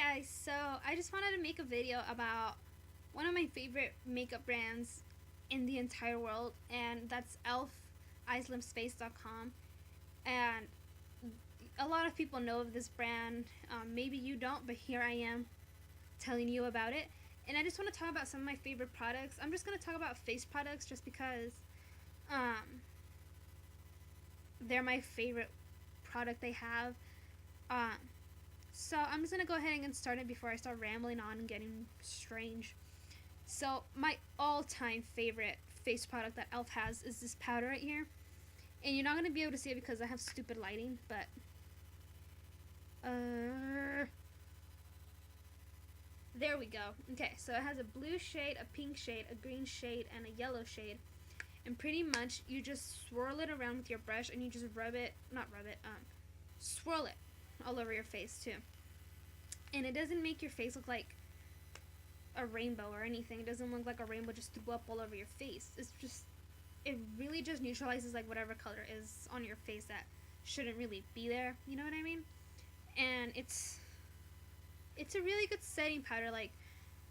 Guys, so I just wanted to make a video about one of my favorite makeup brands in the entire world, and that's elf.com. And a lot of people know of this brand. Maybe you don't, but here I am telling you about it. And I just want to talk about some of my favorite products. I'm just going to talk about face products just because um, they're my favorite product they have. Um, So I'm just gonna go ahead and get started before I start rambling on and getting strange. So my all-time favorite face product that Elf has is this powder right here, and you're not gonna be able to see it because I have stupid lighting. But there we go. Okay, so it has a blue shade, a pink shade, a green shade, and a yellow shade. And pretty much you just swirl it around with your brush and you just swirl it all over your face too. And it doesn't make your face look like a rainbow or anything. It doesn't look like a rainbow just threw up all over your face. It really just neutralizes like whatever color is on your face that shouldn't really be there. You know what I mean? And it's a really good setting powder. Like,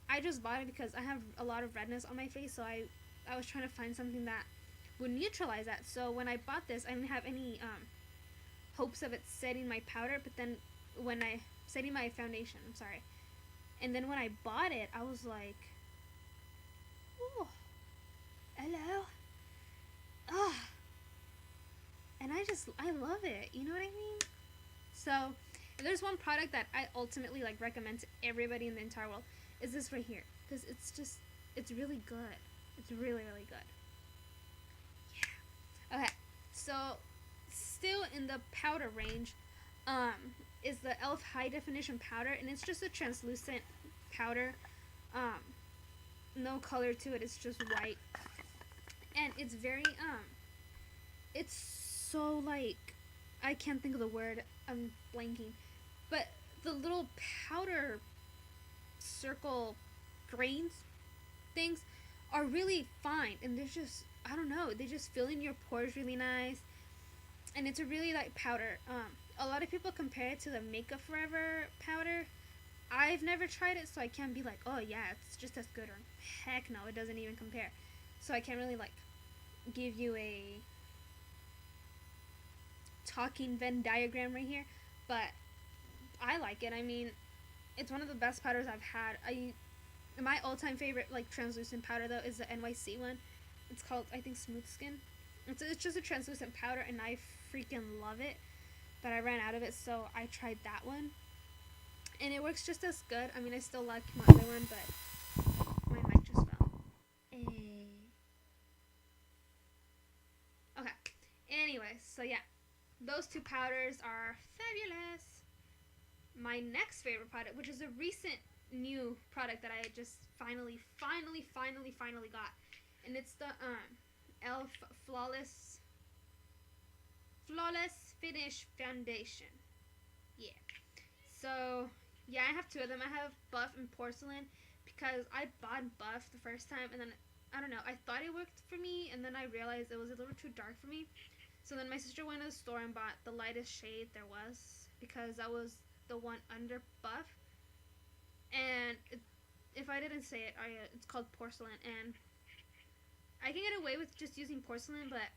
I just bought it because I have a lot of redness on my face, so I was trying to find something that would neutralize that. So when I bought this, I didn't have any hopes of it setting my powder, but then when I setting my foundation, I'm sorry. And then when I bought it, I was like, oh, hello. Oh. And I love it. You know what I mean? So, if there's one product that I ultimately like recommend to everybody in the entire world, is this right here. Because it's really good. It's really, really good. Yeah. Okay. So, still in the powder range, is the Elf High Definition Powder, and it's just a translucent powder. No color to it, it's just white. And it's very, it's so like, I can't think of the word, I'm blanking. But the little powder circle grains things are really fine, and they're just, I don't know, they just fill in your pores really nice. And it's a really light powder. A lot of people compare it to the Makeup Forever powder. I've never tried it, so I can't be like, oh yeah, it's just as good, or heck no, it doesn't even compare. So I can't really like give you a talking Venn diagram right here, but I like it. I mean, it's one of the best powders I've had. My all-time favorite like translucent powder though is the NYC one. It's called, I think, Smooth Skin. It's just a translucent powder, and I freaking love it. But I ran out of it, so I tried that one, and it works just as good. I mean, I still like my other one, but my mic just fell. Okay. Anyways, so yeah, those two powders are fabulous. My next favorite product, which is a recent new product that I just finally got, and it's the Elf Flawless Finish Foundation. Yeah. So, yeah, I have two of them. I have Buff and Porcelain because I bought Buff the first time, and then, I don't know, I thought it worked for me, and then I realized it was a little too dark for me. So then my sister went to the store and bought the lightest shade there was, because that was the one under Buff. And if I didn't say it, it's called Porcelain, and I can get away with just using Porcelain, but,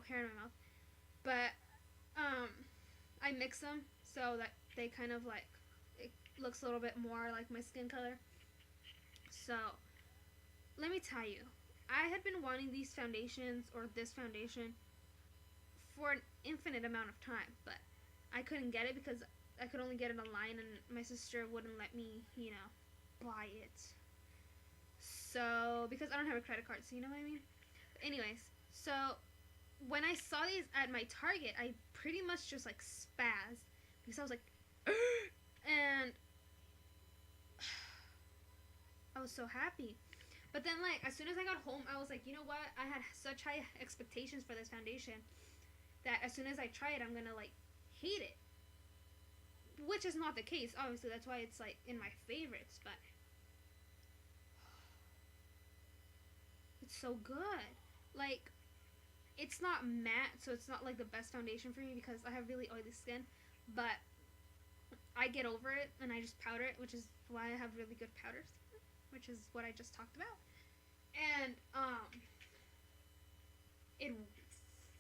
hair in my mouth. But, I mix them so that they kind of like, it looks a little bit more like my skin color. So, let me tell you, I had been wanting these foundations, or this foundation, for an infinite amount of time, but I couldn't get it because I could only get it online, and my sister wouldn't let me, buy it. So, because I don't have a credit card, so you know what I mean? But anyways, so when I saw these at my Target, I pretty much just like spazzed because I was like, and I was so happy. But then, like, as soon as I got home, I was like, you know what? I had such high expectations for this foundation that as soon as I try it, I'm gonna like hate it. Which is not the case, obviously. That's why it's like in my favorites, but it's so good. Like, it's not matte, so it's not like the best foundation for me because I have really oily skin, but I get over it and I just powder it, which is why I have really good powders, which is what I just talked about. And it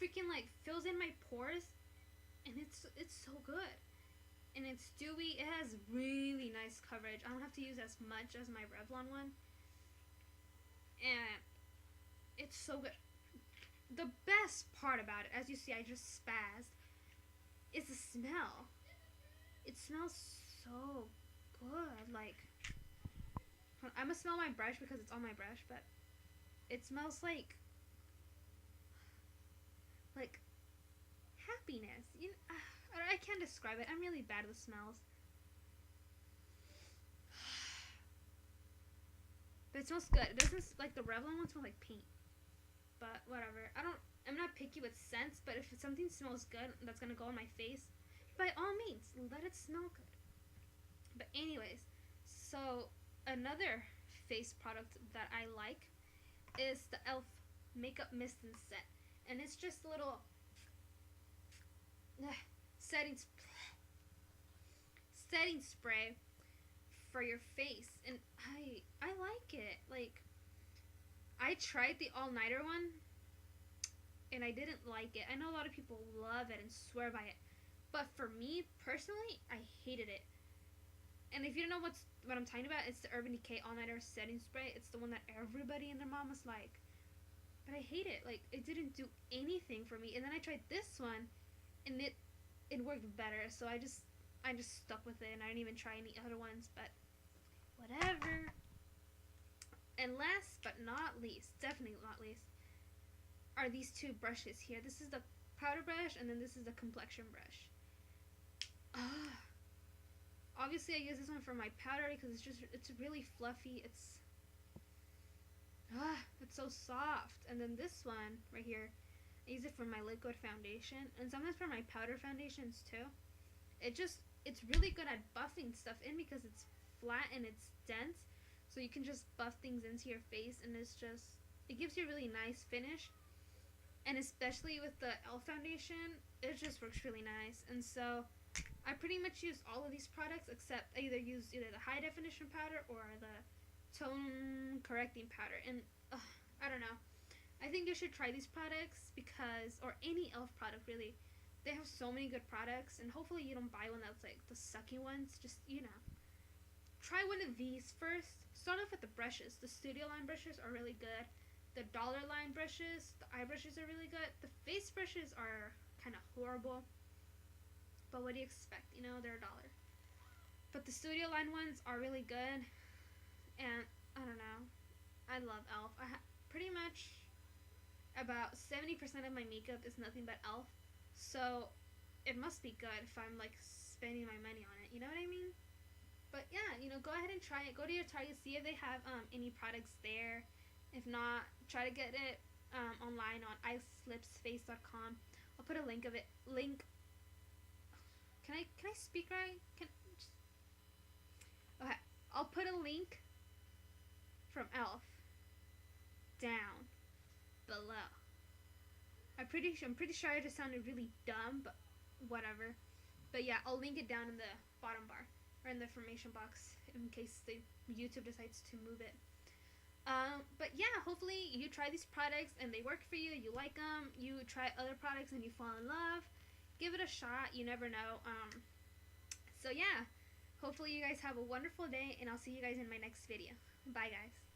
freaking like fills in my pores, and it's so good. And it's dewy. It has really nice coverage. I don't have to use as much as my Revlon one, and it's so good. The best part about it, as you see, I just spazzed, is the smell. It smells so good. Like, I'm gonna smell my brush because it's on my brush, but it smells like happiness. I can't describe it. I'm really bad with smells. But it smells good. It doesn't like the Revlon one smells like paint. But whatever. I'm not picky with scents, but if something smells good that's gonna go on my face, by all means, let it smell good. But anyways, so another face product that I like is the e.l.f. Makeup Mist and Set. And it's just a little setting spray for your face, and I like it. Like, I tried the all nighter one and I didn't like it. I know a lot of people love it and swear by it, but for me personally, I hated it. And if you don't know what I'm talking about, it's the Urban Decay all nighter setting spray. It's the one that everybody and their mom was like. But I hate it. Like, it didn't do anything for me. And then I tried this one, and it worked better. So I just stuck with it, and I didn't even try any other ones. But whatever. And last but not least, definitely not least, are these two brushes here. This is the powder brush, and then this is the complexion brush. Obviously, I use this one for my powder because it's really fluffy. It's so soft. And then this one right here, I use it for my liquid foundation and sometimes for my powder foundations too. It's really good at buffing stuff in because it's flat and it's dense, so you can just buff things into your face, and it gives you a really nice finish. And especially with the e.l.f. foundation, it just works really nice. And so I pretty much use all of these products, except I use either the high definition powder or the tone correcting powder. And I don't know, I think you should try these products or any e.l.f. product really. They have so many good products, and hopefully you don't buy one that's like the sucky ones. Just, try one of these first. Start off with the brushes. The Studio Line brushes are really good. The Dollar Line brushes, the eye brushes are really good. The face brushes are kind of horrible, but what do you expect? They're $1. But the Studio Line ones are really good, and I don't know, I love e.l.f. Pretty much about 70% of my makeup is nothing but e.l.f. So it must be good if I'm like spending my money on it. You know what I mean? But yeah, go ahead and try it. Go to your Target, see if they have any products there. If not, try to get it online on icelipsface.com. I'll put a link of it. Can I speak right? Okay. I'll put a link from e.l.f. down below. I'm pretty sure I just sounded really dumb, but whatever. But yeah, I'll link it down in the bottom bar or in the information box in case YouTube decides to move it. But yeah, hopefully you try these products and they work for you. You like them. You try other products and you fall in love. Give it a shot. You never know. So yeah, hopefully you guys have a wonderful day, and I'll see you guys in my next video. Bye, guys.